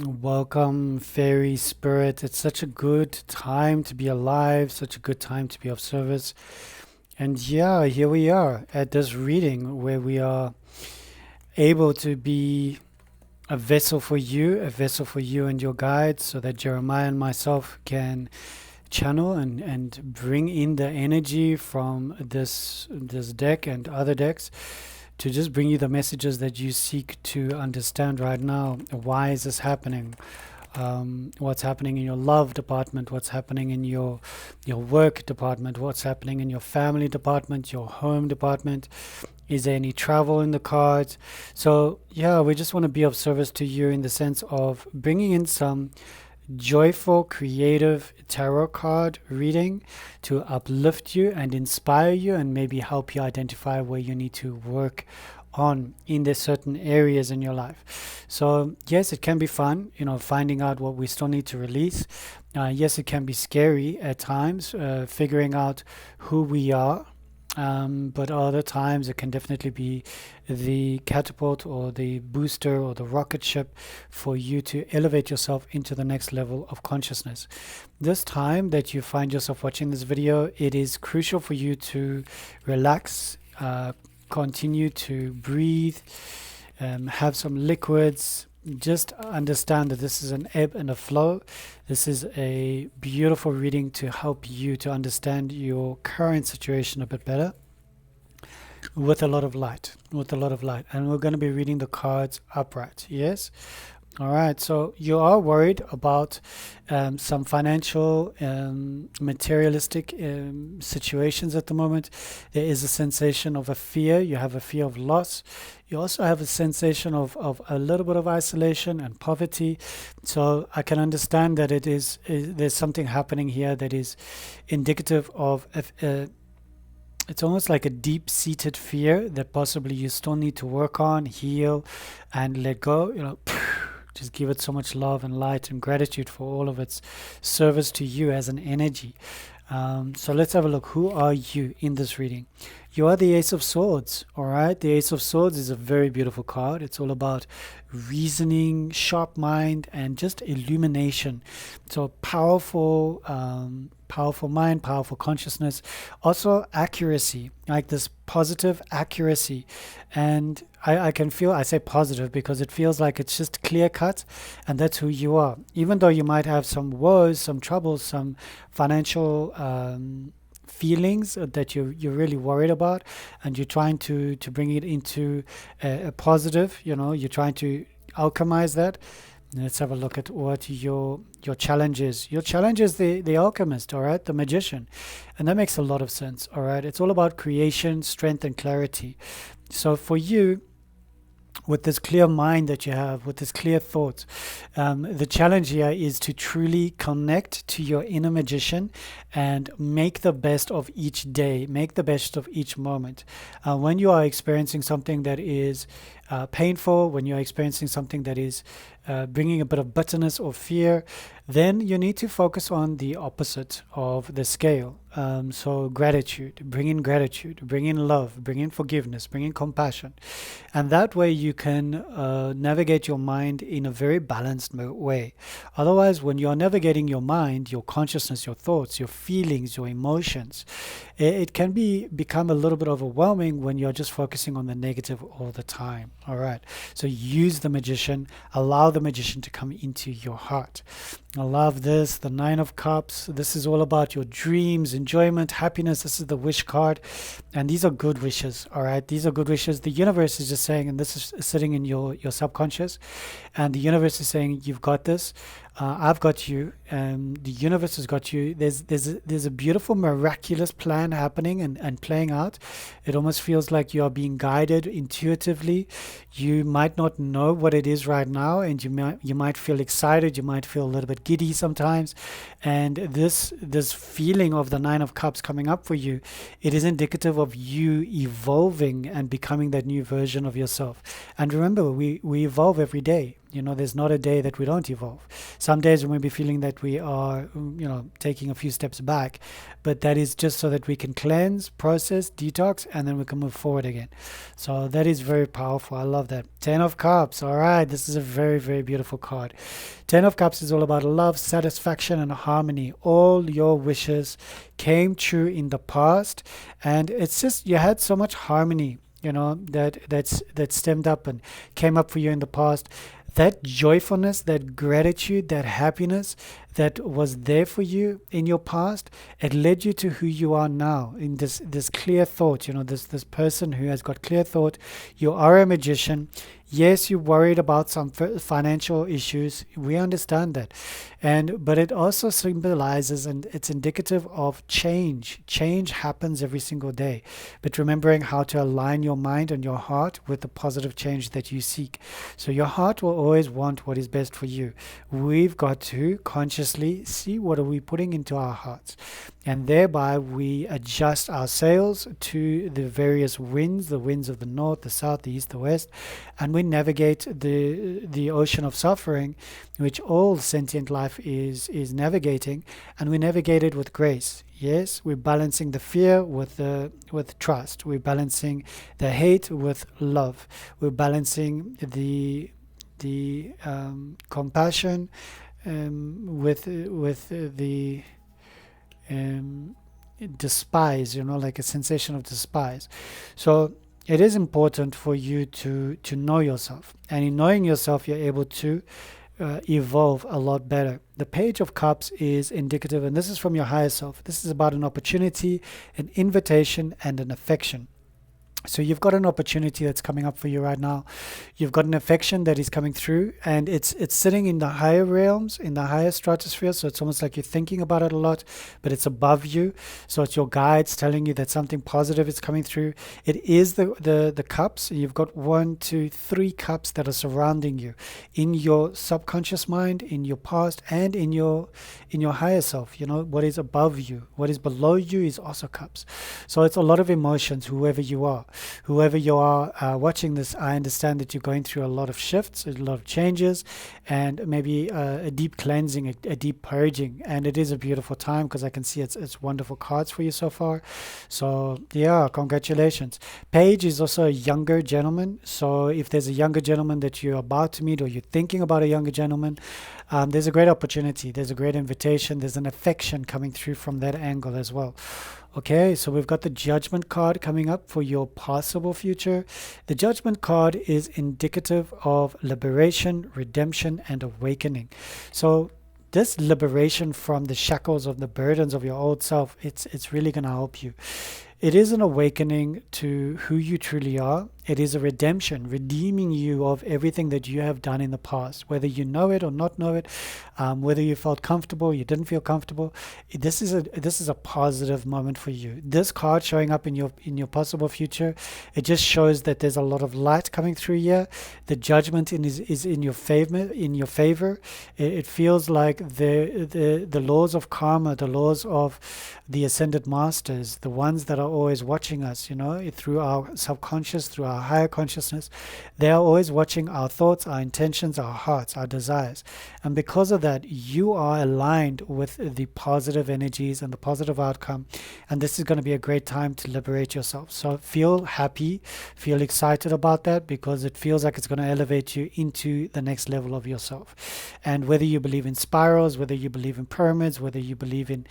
Welcome, fairy spirit. It's such a good time to be alive, such a good time to be of service. And yeah, here we are at this reading where we are able to be a vessel for you and your guides, so that Jeremiah and myself can channel and bring in the energy from this deck and other decks to just bring you the messages that you seek to understand right now. Why is this happening? What's happening in your love department? What's happening in your work department? What's happening in your family department, your home department? Is there any travel in the cards? So yeah, we just want to be of service to you in the sense of bringing in some joyful, creative tarot card reading to uplift you and inspire you and maybe help you identify where you need to work on in the certain areas in your life. So yes, it can be fun, finding out what we still need to release. Yes, it can be scary at times, figuring out who we are, but other times it can definitely be the catapult or the booster or the rocket ship for you to elevate yourself into the next level of consciousness. This time that you find yourself watching this video, it is crucial for you to relax, continue to breathe, have some liquids. Just understand that this is an ebb and a flow. This is a beautiful reading to help you to understand your current situation a bit better with a lot of light, And we're going to be reading the cards upright. Yes. All right, so you are worried about some financial, materialistic situations at the moment. There is a sensation of a fear. You have a fear of loss. You also have a sensation of a little bit of isolation and poverty. So I can understand that there's something happening here that is indicative of it's almost like a deep-seated fear that possibly you still need to work on, heal, and let go. Just give it so much love and light and gratitude for all of its service to you as an energy. So let's have a look. Who are you in this reading? You are the Ace of Swords, all right? The Ace of Swords is a very beautiful card. It's all about reasoning, sharp mind, and just illumination. So powerful, powerful mind, powerful consciousness. Also accuracy, like this positive accuracy. And I can feel, I say positive because it feels like it's just clear cut, and that's who you are. Even though you might have some woes, some troubles, some financial feelings that you're really worried about, and you're trying to bring it into a positive, you're trying to alchemize that. Let's have a look at what your challenge is. Your challenge is the alchemist, all right, the magician. And that makes a lot of sense, all right? It's all about creation, strength, and clarity. So for you, with this clear mind that you have, with this clear thoughts, the challenge here is to truly connect to your inner magician and make the best of each day, make the best of each moment. When you are experiencing something that is painful, when you're experiencing something that is bringing a bit of bitterness or fear, then you need to focus on the opposite of the scale. So gratitude, bring in love, bring in forgiveness, bring in compassion. And that way you can navigate your mind in a very balanced way. Otherwise, when you're navigating your mind, your consciousness, your thoughts, your feelings, your emotions, it can become a little bit overwhelming when you're just focusing on the negative all the time. All right. So use the magician, allow the magician to come into your heart. I love this, the Nine of Cups. This is all about your dreams, enjoyment, happiness. This is the wish card. And these are good wishes, all right? These are good wishes. The universe is just saying, and this is sitting in your subconscious, and the universe is saying, you've got this. I've got you, and the universe has got you. There's a beautiful, miraculous plan happening and playing out. It almost feels like you are being guided intuitively. You might not know what it is right now, and you might feel excited. You might feel a little bit giddy sometimes, and this feeling of the Nine of Cups coming up for you, it is indicative of you evolving and becoming that new version of yourself. And remember, we evolve every day. There's not a day that we don't evolve. Some days we may be feeling that we are, taking a few steps back, but that is just so that we can cleanse, process, detox, and then we can move forward again. So that is very powerful. I love that. 10 of Cups. All right. This is a very, very beautiful card. 10 of Cups is all about love, satisfaction, and harmony. All your wishes came true in the past, and it's just you had so much harmony, that stemmed up and came up for you in the past. That joyfulness, that gratitude, that happiness that was there for you in your past, it led you to who you are now in this clear thought. This person who has got clear thought. You are a magician. Yes, you're worried about some financial issues. We understand that. But it also symbolizes and it's indicative of change. Change happens every single day. But remembering how to align your mind and your heart with the positive change that you seek. So your heart will always want what is best for you. We've got to consciously see what are we putting into our hearts. And thereby we adjust our sails to the various winds, the winds of the north, the south, the east, the west, and we navigate the ocean of suffering, which all sentient life is navigating, and we navigate it with grace. Yes, we're balancing the fear with trust. We're balancing the hate with love. We're balancing the compassion with the despise, like a sensation of despise. So it is important for you to know yourself, and in knowing yourself you're able to evolve a lot better. The Page of Cups is indicative, and this is from your higher self. This is about an opportunity, an invitation, and an affection. So you've got an opportunity that's coming up for you right now. You've got an affection that is coming through, and it's sitting in the higher realms, in the higher stratosphere. So it's almost like you're thinking about it a lot, but it's above you. So it's your guides telling you that something positive is coming through. It is the cups. You've got 1, 2, 3 cups that are surrounding you in your subconscious mind, in your past, and in your higher self. What is above you, what is below you is also cups. So it's a lot of emotions, whoever you are. Whoever you are watching this, I understand that you're going through a lot of shifts, a lot of changes, and maybe a deep cleansing, a deep purging. And it is a beautiful time because I can see it's wonderful cards for you so far. So yeah, congratulations. Page is also a younger gentleman. So if there's a younger gentleman that you're about to meet, or you're thinking about a younger gentleman, there's a great opportunity. There's a great invitation. There's an affection coming through from that angle as well. Okay, so we've got the Judgment card coming up for your possible future. The Judgment card is indicative of liberation, redemption, and awakening. So this liberation from the shackles of the burdens of your old self, it's really going to help you. It is an awakening to who you truly are. It is a redemption, redeeming you of everything that you have done in the past, whether you know it or not know it, whether you felt comfortable, you didn't feel comfortable. This is a positive moment for you. This card showing up in your possible future, it just shows that there's a lot of light coming through here. The Judgment is in your favor. It feels like the laws of karma, the laws of the ascended masters, the ones that are always watching us, through our subconscious, through our higher consciousness, they are always watching our thoughts, our intentions, our hearts, our desires. And because of that, you are aligned with the positive energies and the positive outcome. And this is going to be a great time to liberate yourself. So feel happy, feel excited about that, because it feels like it's going to elevate you into the next level of yourself. And whether you believe in spirals, whether you believe in pyramids, whether you believe in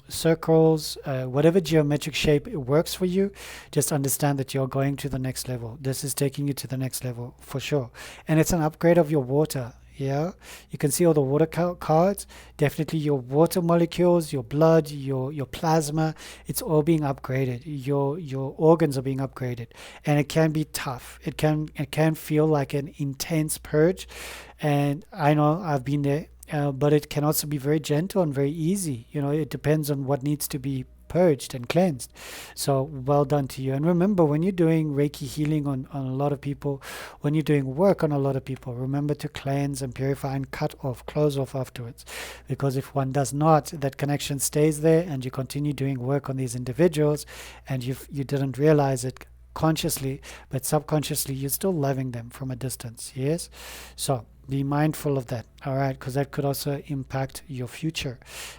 circles, whatever geometric shape it works for you, just understand that you're going to the next level. This is taking you to the next level for sure. And it's an upgrade of your water. Yeah, you can see all the water cards. Definitely your water molecules, your blood, your plasma, it's all being upgraded. Your organs are being upgraded, and it can be tough. It can feel like an intense purge, and I know I've been there. But it can also be very gentle and very easy. It depends on what needs to be purged and cleansed. So well done to you. And remember, when you're doing Reiki healing on a lot of people, when you're doing work on a lot of people, remember to cleanse and purify and close off afterwards. Because if one does not, that connection stays there, and you continue doing work on these individuals, and you didn't realize it, consciously, but subconsciously you're still loving them from a distance. Yes, so be mindful of that. All right, because that could also impact your future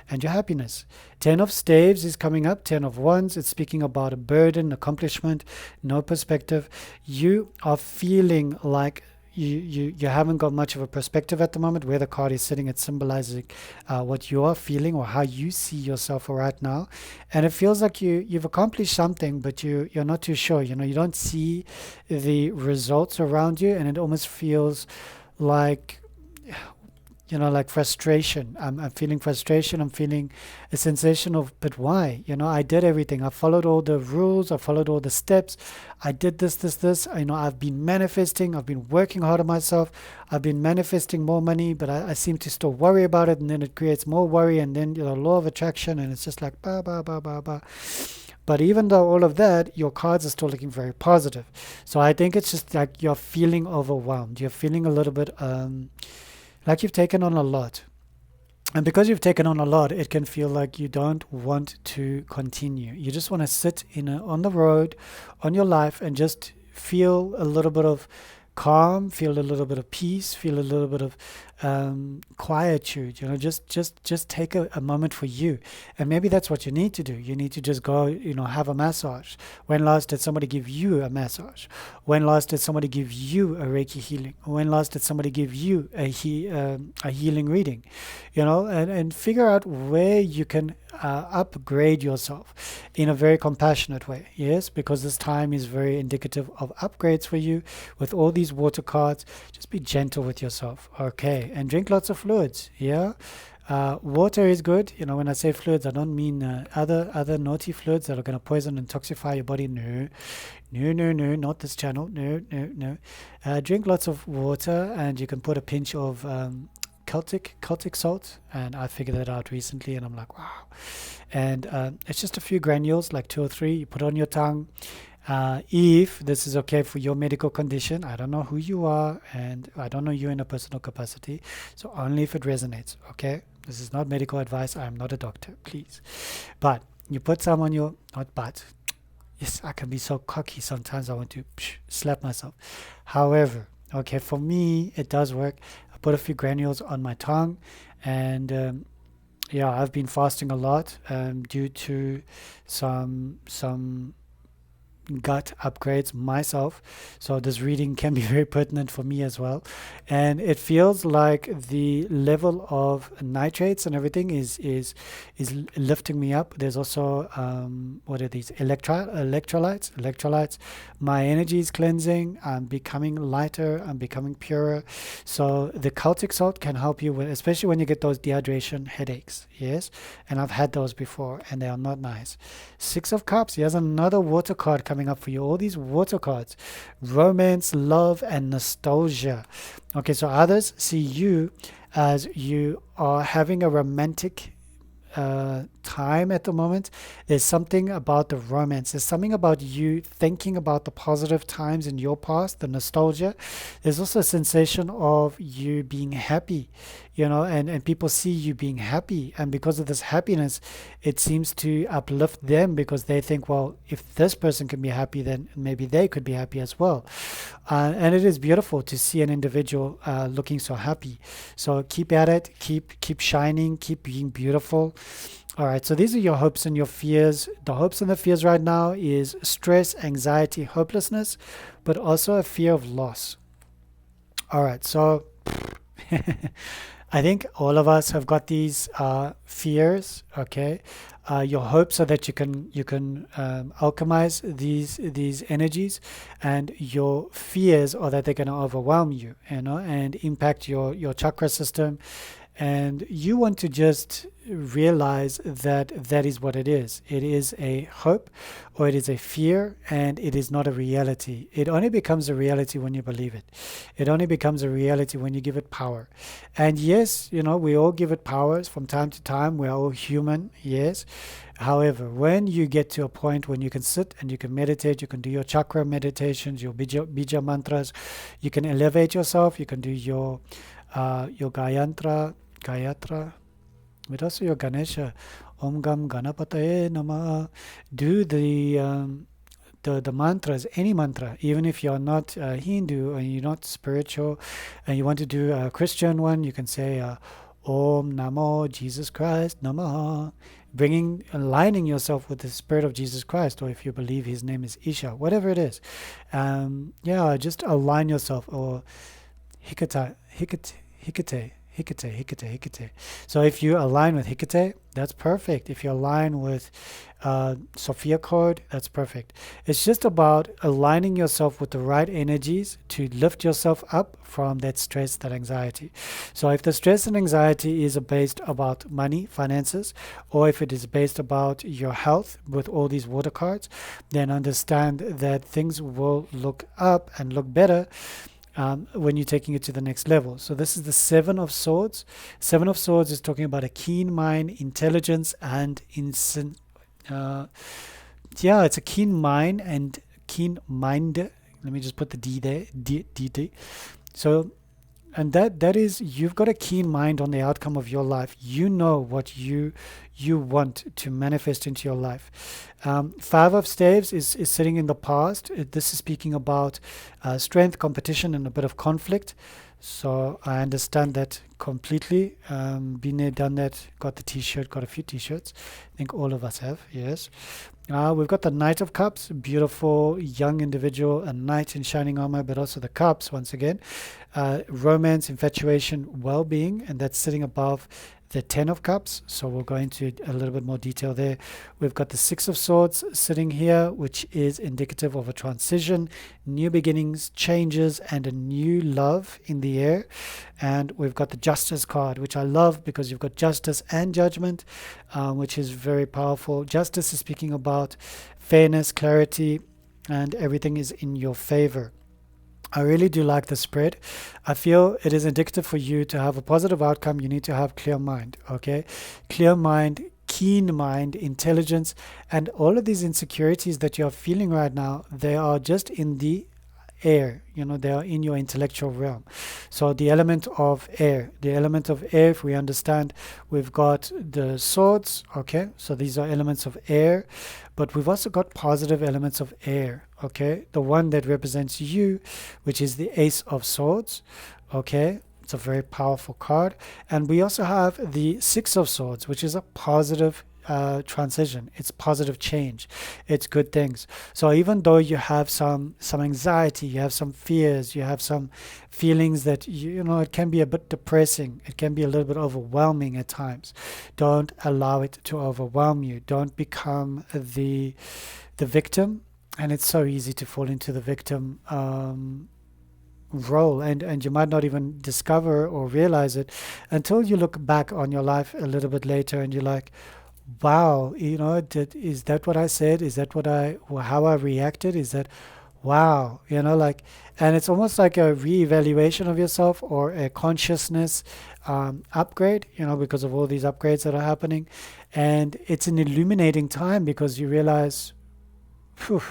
and your happiness. 10 of staves is coming up. 10 of wands, it's speaking about a burden, accomplishment, no perspective. You are feeling like you haven't got much of a perspective at the moment. Where the card is sitting, it's symbolizing what you are feeling or how you see yourself right now. And it feels like you've accomplished something, but you're not too sure. You don't see the results around you, and it almost feels like, like frustration. I'm feeling frustration. I'm feeling a sensation of, but why? I did everything. I followed all the rules. I followed all the steps. I did this. I've been manifesting. I've been working hard on myself. I've been manifesting more money, but I seem to still worry about it, and then it creates more worry, and then, law of attraction, and it's just like, ba, ba, ba, ba, ba. But even though all of that, your cards are still looking very positive. So I think it's just like you're feeling overwhelmed. You're feeling a little bit like you've taken on a lot. And because you've taken on a lot, it can feel like you don't want to continue. You just want to sit on the road, on your life, and just feel a little bit of calm, feel a little bit of peace, feel a little bit of quietude. Just take a moment for you. And maybe that's what you need to do. You need to just go, have a massage. When last did somebody give you a massage? When last did somebody give you a Reiki healing? When last did somebody give you a healing reading? And figure out where you can upgrade yourself in a very compassionate way. Yes, because this time is very indicative of upgrades for you. With all these water cards, just be gentle with yourself. Okay, and drink lots of fluids. Yeah. Water is good. When I say fluids, I don't mean other naughty fluids that are going to poison and toxify your body. No, not this channel. No. Drink lots of water, and you can put a pinch of Celtic salt, and I figured that out recently, and I'm like, wow. And it's just a few granules, like 2 or 3. You put on your tongue. If this is okay for your medical condition, I don't know who you are, and I don't know you in a personal capacity, so only if it resonates. Okay, this is not medical advice. I'm not a doctor, please. But you put some on your, not but, yes, I can be so cocky sometimes. I want to slap myself. However, okay, for me it does work. I put a few granules on my tongue, and yeah, I've been fasting a lot due to some gut upgrades myself, so this reading can be very pertinent for me as well. And it feels like the level of nitrates and everything is lifting me up. There's also what are these, electrolytes. My energy is cleansing. I'm becoming lighter. I'm becoming purer. So the Celtic salt can help you with, especially when you get those dehydration headaches. Yes, and I've had those before, and they are not nice. 6 of Cups. Here's another water card coming up for you. All these water cards: romance, love, and nostalgia. Okay, so others see you as you are having a romantic time at the moment. There's something about the romance. There's something about you thinking about the positive times in your past, the nostalgia. There's also a sensation of you being happy, and people see you being happy. And because of this happiness, it seems to uplift them, because they think, well, if this person can be happy, then maybe they could be happy as well. And it is beautiful to see an individual looking so happy. So keep at it, keep shining, keep being beautiful. All right, so these are your hopes and your fears. The hopes and the fears right now is stress, anxiety, hopelessness, but also a fear of loss. All right, so I think all of us have got these fears. Okay, your hopes are that you can alchemize these energies, and your fears are that they're going to overwhelm you, and impact your chakra system. And you want to just realize that that is what it is. It is a hope, or it is a fear, and it is not a reality. It only becomes a reality when you believe it. It only becomes a reality when you give it power. And yes, we all give it powers from time to time. We're all human, yes. However, when you get to a point when you can sit and you can meditate, you can do your chakra meditations, your bija mantras, you can elevate yourself, you can do your Gayatra, but also your Ganesha, Om Gam Ganapataye Namah. Do the the mantras, any mantra, even if you're not Hindu and you're not spiritual and you want to do a Christian one, you can say Om Namo Jesus Christ Namaha, aligning yourself with the spirit of Jesus Christ, or if you believe his name is Isha, whatever it is. Yeah, just align yourself, or Hikata, Hikate. So if you align with Hikate, that's perfect. If you align with Sophia chord, that's perfect. It's just about aligning yourself with the right energies to lift yourself up from that stress, that anxiety. So if the stress and anxiety is based about money, finances, or if it is based about your health with all these water cards, then understand that things will look up and look better when you're taking it to the next level. So this is the Seven of Swords. Seven of Swords is talking about a keen mind, intelligence, and yeah, it's a keen mind and keen mind. Let me just put the D there. D. So, and that is, you've got a keen mind on the outcome of your life. You know what you want to manifest into your life. Five of Staves is sitting in the past. This is speaking about strength, competition, and a bit of conflict. So I understand that completely. Been there, done that, got the t-shirt, got a few t-shirts. I think all of us have, yes. We've got the Knight of Cups, beautiful young individual, a knight in shining armor, but also the cups once again. Romance, infatuation, well-being, and that's sitting above the Ten of Cups. So we'll go into a little bit more detail there. We've got the Six of Swords sitting here, which is indicative of a transition, new beginnings, changes, and a new love in the air. And we've got the Justice card, which I love because you've got justice and judgment, which is very powerful. Justice is speaking about fairness, clarity, and everything is in your favor. I really do like the spread. I feel it is indicative for you to have a positive outcome. You need to have clear mind, okay? Clear mind, keen mind, intelligence, and all of these insecurities that you're feeling right now, they are just in the air, they are in your intellectual realm. So the element of air, if we understand, we've got the swords, okay? So these are elements of air, but we've also got positive elements of air, okay? The one that represents you, which is the Ace of Swords, okay? It's a very powerful card. And we also have the Six of Swords, which is a positive transition. It's positive change. It's good things. So even though you have some anxiety, you have some fears, you have some feelings that it can be a bit depressing, it can be a little bit overwhelming at times, don't allow it to overwhelm you. Don't become the victim. And it's so easy to fall into the victim role, and you might not even discover or realize it until you look back on your life a little bit later and you're like, wow, is that what I said? Is that how I reacted? Is that, wow, and it's almost like a reevaluation of yourself or a consciousness upgrade, because of all these upgrades that are happening. And it's an illuminating time because you realize, phew,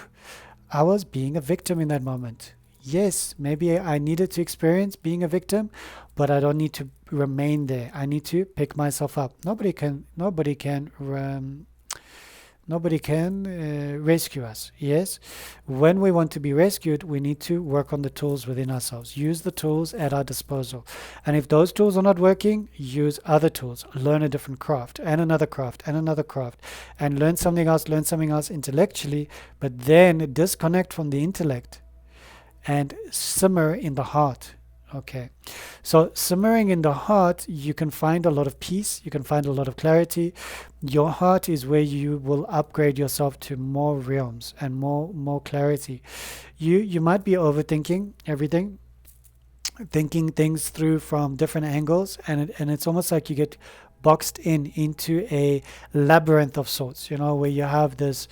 I was being a victim in that moment. Yes, maybe I needed to experience being a victim, but I don't need to remain there. I need to pick myself up. Nobody can rescue us. Yes, when we want to be rescued, we need to work on the tools within ourselves. Use the tools at our disposal. And if those tools are not working, use other tools. Learn a different craft and another craft and another craft, and learn something else intellectually, but then disconnect from the intellect and simmer in the heart. Okay, so simmering in the heart, you can find a lot of peace, you can find a lot of clarity. Your heart is where you will upgrade yourself to more realms and more clarity. You might be overthinking everything, thinking things through from different angles, and it's almost like you get boxed into a labyrinth of sorts, where you have this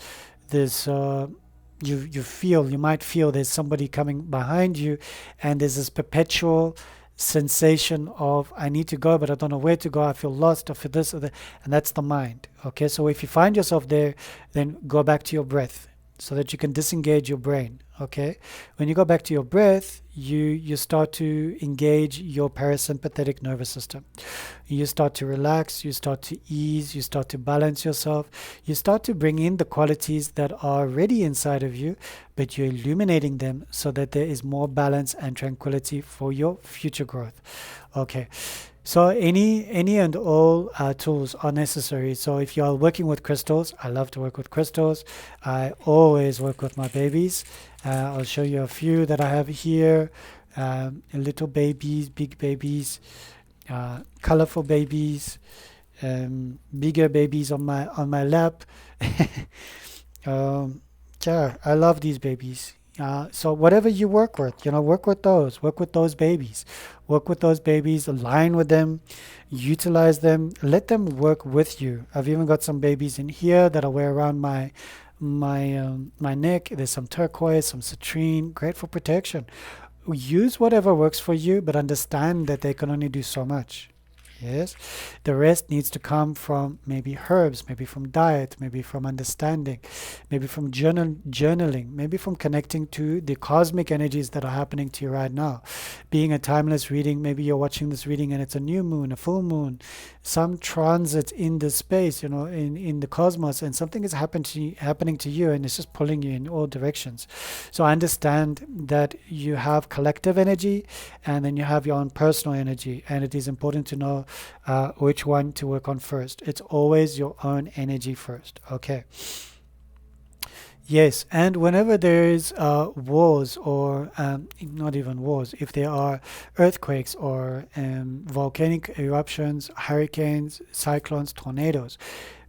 you might feel there's somebody coming behind you, and there's this perpetual sensation of, I need to go, but I don't know where to go. I feel lost. I feel this or that. And that's the mind. Okay, so if you find yourself there, then go back to your breath so that you can disengage your brain. Okay, when you go back to your breath, you start to engage your parasympathetic nervous system. You start to relax, you start to ease, you start to balance yourself, you start to bring in the qualities that are already inside of you, but you're illuminating them so that there is more balance and tranquility for your future growth. Okay. So any and all tools are necessary. So if you are working with crystals, I love to work with crystals. I always work with my babies. I'll show you a few that I have here. Little babies, big babies, colorful babies, bigger babies on my lap. Yeah, I love these babies. So whatever you work with, work with those babies, align with them, utilize them, let them work with you. I've even got some babies in here that I wear around my neck. There's some turquoise, some citrine, great for protection. Use whatever works for you, but understand that they can only do so much. Yes, the rest needs to come from maybe herbs, maybe from diet, maybe from understanding, maybe from journaling, maybe from connecting to the cosmic energies that are happening to you right now. Being a timeless reading, maybe you're watching this reading and it's a new moon, a full moon, some transit in the space, in the cosmos, and something is happening to you, and it's just pulling you in all directions. So understand that you have collective energy, and then you have your own personal energy, and it is important to know which one to work on first. It's always your own energy first. Okay. Yes, and whenever there is wars, or not even wars, if there are earthquakes or volcanic eruptions, hurricanes, cyclones, tornadoes,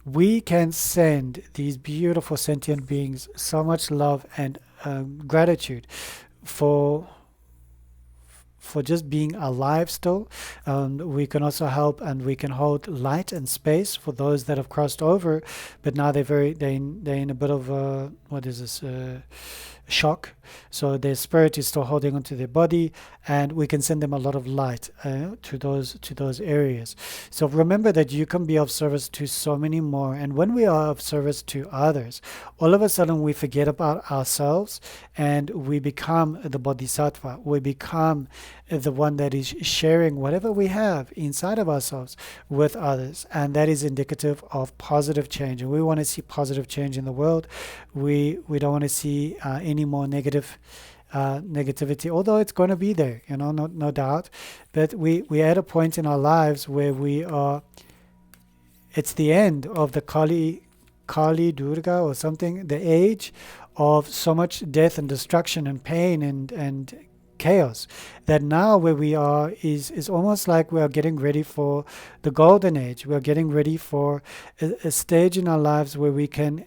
we can send these beautiful sentient beings so much love and gratitude for just being alive still. We can also help, and we can hold light and space for those that have crossed over, but now they're in a bit of what is this, shock. So their spirit is still holding onto their body, and we can send them a lot of light to those areas. So remember that you can be of service to so many more, and when we are of service to others, all of a sudden we forget about ourselves, and we become the bodhisattva. We become the one that is sharing whatever we have inside of ourselves with others, and that is indicative of positive change. And we want to see positive change in the world. We don't want to see any more negativity, although it's going to be there, no doubt. But we're at a point in our lives where it's the end of the Kali Durga or something, the age of so much death and destruction and pain and chaos, that now where we are is almost like we are getting ready for the golden age. We are getting ready for a stage in our lives where we can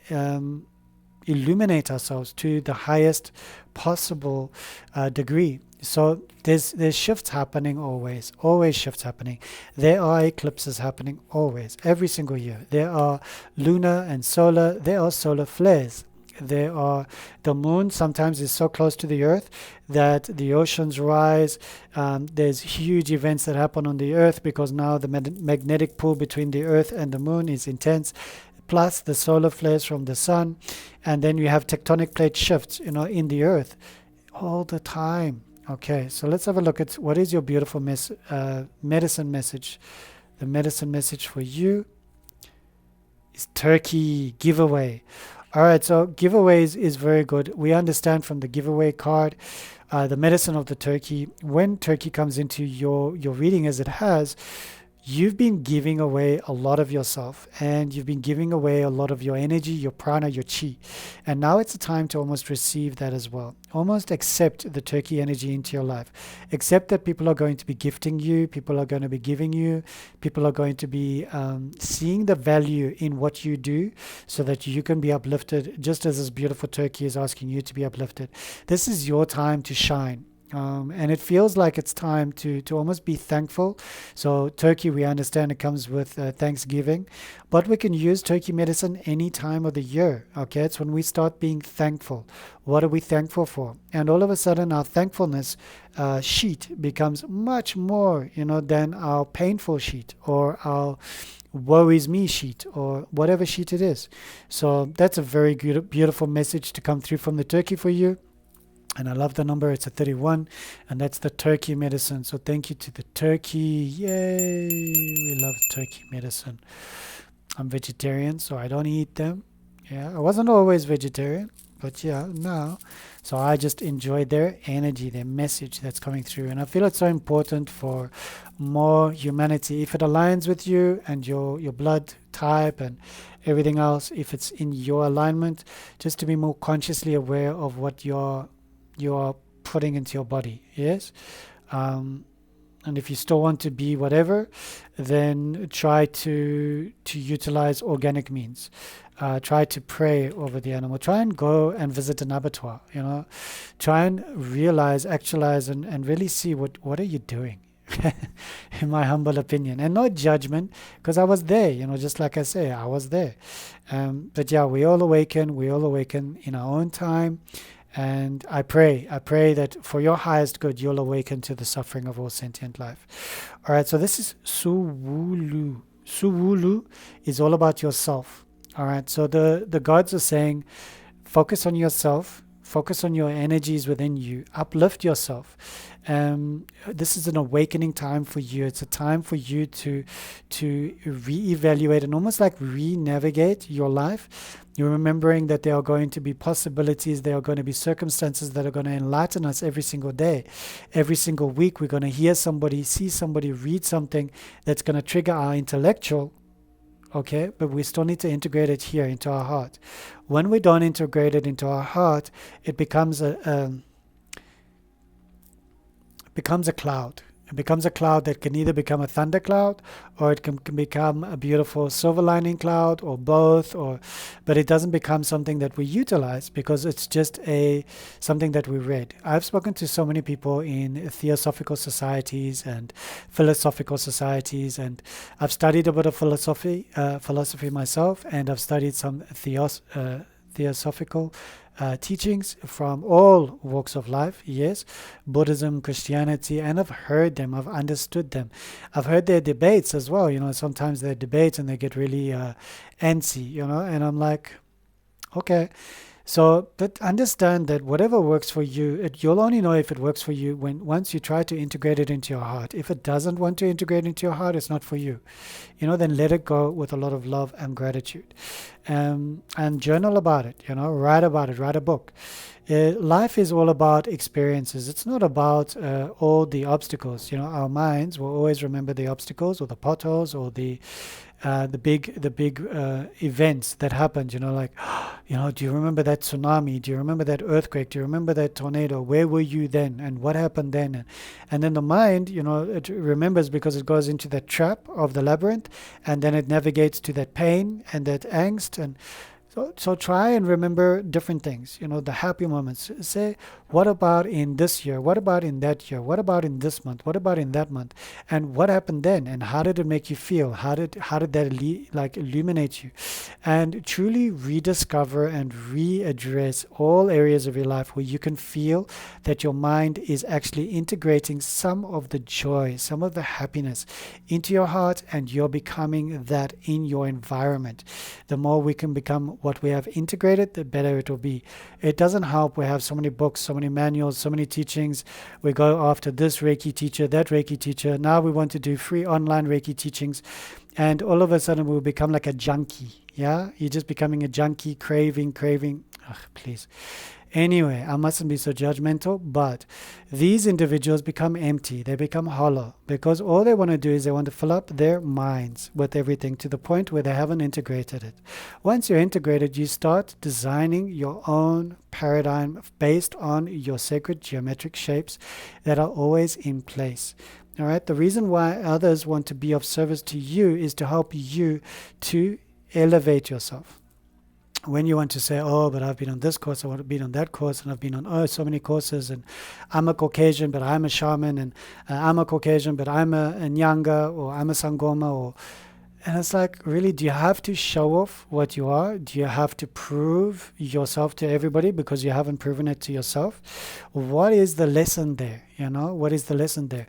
illuminate ourselves to the highest possible degree. So there's shifts happening, always shifts happening. There are eclipses happening always, every single year. There are lunar and solar, there are solar flares. The moon sometimes is so close to the earth that the oceans rise. There's huge events that happen on the earth because now the magnetic pull between the earth and the moon is intense, plus the solar flares from the sun. And then you have tectonic plate shifts, in the earth all the time. Okay, so let's have a look at what is your beautiful medicine message. The medicine message for you is Turkey giveaway. All right, so giveaways is very good. We understand from the giveaway card, the medicine of the turkey. When turkey comes into your reading, as it has, you've been giving away a lot of yourself, and you've been giving away a lot of your energy, your prana, your chi. And now it's a time to almost receive that as well. Almost accept the turkey energy into your life. Accept that people are going to be gifting you, people are going to be giving you, people are going to be seeing the value in what you do so that you can be uplifted, just as this beautiful turkey is asking you to be uplifted. This is your time to shine. And it feels like it's time to almost be thankful. So turkey, we understand it comes with Thanksgiving, but we can use turkey medicine any time of the year. Okay, it's when we start being thankful. What are we thankful for? And all of a sudden, our thankfulness sheet becomes much more, than our painful sheet or our woe is me sheet or whatever sheet it is. So that's a very good, beautiful message to come through from the turkey for you. And I love the number, it's a 31, and that's the turkey medicine. So thank you to the turkey. Yay! We love turkey medicine. I'm vegetarian, so I don't eat them. Yeah, I wasn't always vegetarian, but yeah, now. So I just enjoy their energy, their message that's coming through. And I feel it's so important for more humanity. If it aligns with you and your blood type and everything else, if it's in your alignment, just to be more consciously aware of what you're putting into your body. Yes. Um, and if you still want to be whatever, then try to utilize organic means. Try to pray over the animal. Try and go and visit an abattoir. Try and realize, actualize, and really see what are you doing. In my humble opinion, and no judgment, because I was there. Just like I say, I was there. But yeah, we all awaken. We all awaken in our own time. And I pray that for your highest good, you'll awaken to the suffering of all sentient life. All right, so this is Suwulu. Suwulu is all about yourself. All right, so the gods are saying, focus on yourself, focus on your energies within you, uplift yourself. This is an awakening time for you. It's a time for you to reevaluate and almost like re-navigate your life. You're remembering that there are going to be possibilities, there are going to be circumstances that are going to enlighten us every single day. Every single week, we're going to hear somebody, see somebody, read something that's going to trigger our intellectual. Okay, but we still need to integrate it here into our heart. When we don't integrate it into our heart, it becomes a cloud. It becomes a cloud that can either become a thunder cloud, or it can become a beautiful silver lining cloud, or both. But it doesn't become something that we utilize because it's just something that we read. I've spoken to so many people in theosophical societies and philosophical societies, and I've studied a bit of philosophy myself, and I've studied some theosophical teachings from all walks of life, yes, Buddhism, Christianity, and I've heard them, I've understood them. I've heard their debates as well. Sometimes they debate and they get really antsy, and I'm like, okay. So, but understand that whatever works for you, you'll only know if it works for you once you try to integrate it into your heart. If it doesn't want to integrate into your heart, it's not for you. Then let it go with a lot of love and gratitude. And journal about it, write about it, write a book. Life is all about experiences. It's not about all the obstacles. Our minds will always remember the obstacles or the potholes or the big events that happened. Do you remember that tsunami? Do you remember that earthquake? Do you remember that tornado? Where were you then? And what happened then? And then the mind, it remembers because it goes into that trap of the labyrinth, and then it navigates to that pain and that angst. And so try and remember different things, the happy moments. Say, what about in this year? What about in that year? What about in this month? What about in that month? And what happened then? And how did it make you feel? How did that illuminate you? And truly rediscover and readdress all areas of your life where you can feel that your mind is actually integrating some of the joy, some of the happiness into your heart, and you're becoming that in your environment. The more we can become what we have integrated, the better it will be. It doesn't help we have so many books, so many manuals, so many teachings. We go after this Reiki teacher, that Reiki teacher. Now we want to do free online Reiki teachings. And all of a sudden we'll become like a junkie. Yeah? You're just becoming a junkie, craving. Ugh, please. Anyway, I mustn't be so judgmental, but these individuals become empty. They become hollow because all they want to do is they want to fill up their minds with everything to the point where they haven't integrated it. Once you're integrated, you start designing your own paradigm based on your sacred geometric shapes that are always in place. All right. The reason why others want to be of service to you is to help you to elevate yourself. When you want to say, oh, but I've been on this course, I've been on that course, and I've been on so many courses, and I'm a Caucasian, but I'm a shaman, and I'm a Caucasian, but I'm a Nyanga, or I'm a Sangoma, and it's like, really, do you have to show off what you are? Do you have to prove yourself to everybody because you haven't proven it to yourself? What is the lesson there? What is the lesson there?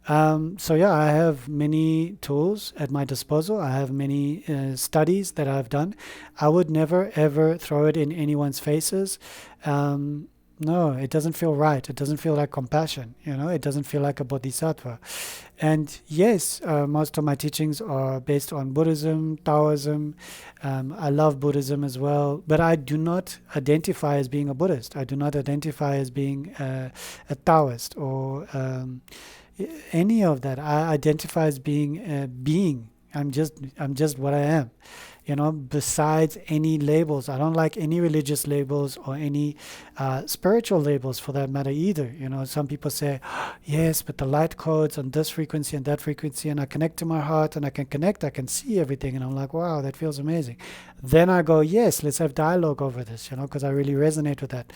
So yeah, I have many tools at my disposal. I have many studies that I've done. I would never ever throw it in anyone's faces. No, it doesn't feel right. It doesn't feel like compassion. It doesn't feel like a bodhisattva. And yes, most of my teachings are based on Buddhism, Taoism. I love Buddhism as well, but I do not identify as being a Buddhist. I do not identify as being a Taoist or any of that. I identify as being a being. I'm just what I am. Besides any labels, I don't like any religious labels or any spiritual labels for that matter either. Some people say, yes, but the light codes on this frequency and that frequency, and I connect to my heart and I can see everything. And I'm like, wow, that feels amazing. Then I go, yes, let's have dialogue over this, because I really resonate with that.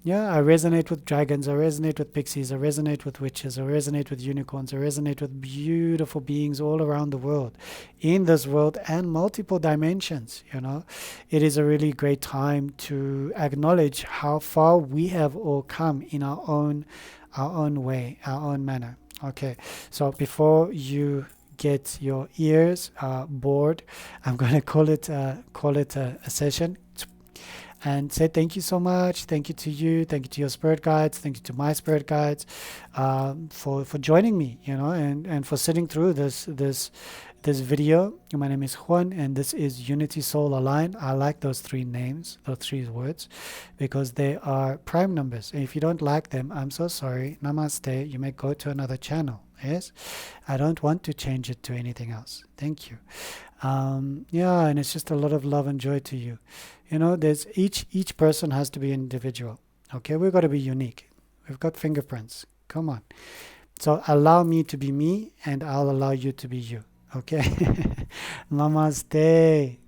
Yeah, I resonate with dragons, I resonate with pixies, I resonate with witches, I resonate with unicorns, I resonate with beautiful beings all around the world, in this world and multiple dimensions. It is a really great time to acknowledge how far we have all come in our own way, our own manner. Okay, so before you get your ears bored, I'm going to call it a session and say thank you so much. Thank you to you. Thank you to your spirit guides. Thank you to my spirit guides for joining me, and for sitting through this video. My name is Juan, and this is Unity Soul Align. I like those three names, those three words, because they are prime numbers. And if you don't like them, I'm so sorry. Namaste. You may go to another channel. Yes, I don't want to change it to anything else. Thank you. Yeah, and it's just a lot of love and joy to you. There's each person has to be individual. Okay, we've got to be unique. We've got fingerprints. Come on. So allow me to be me, and I'll allow you to be you. Okay. Namaste.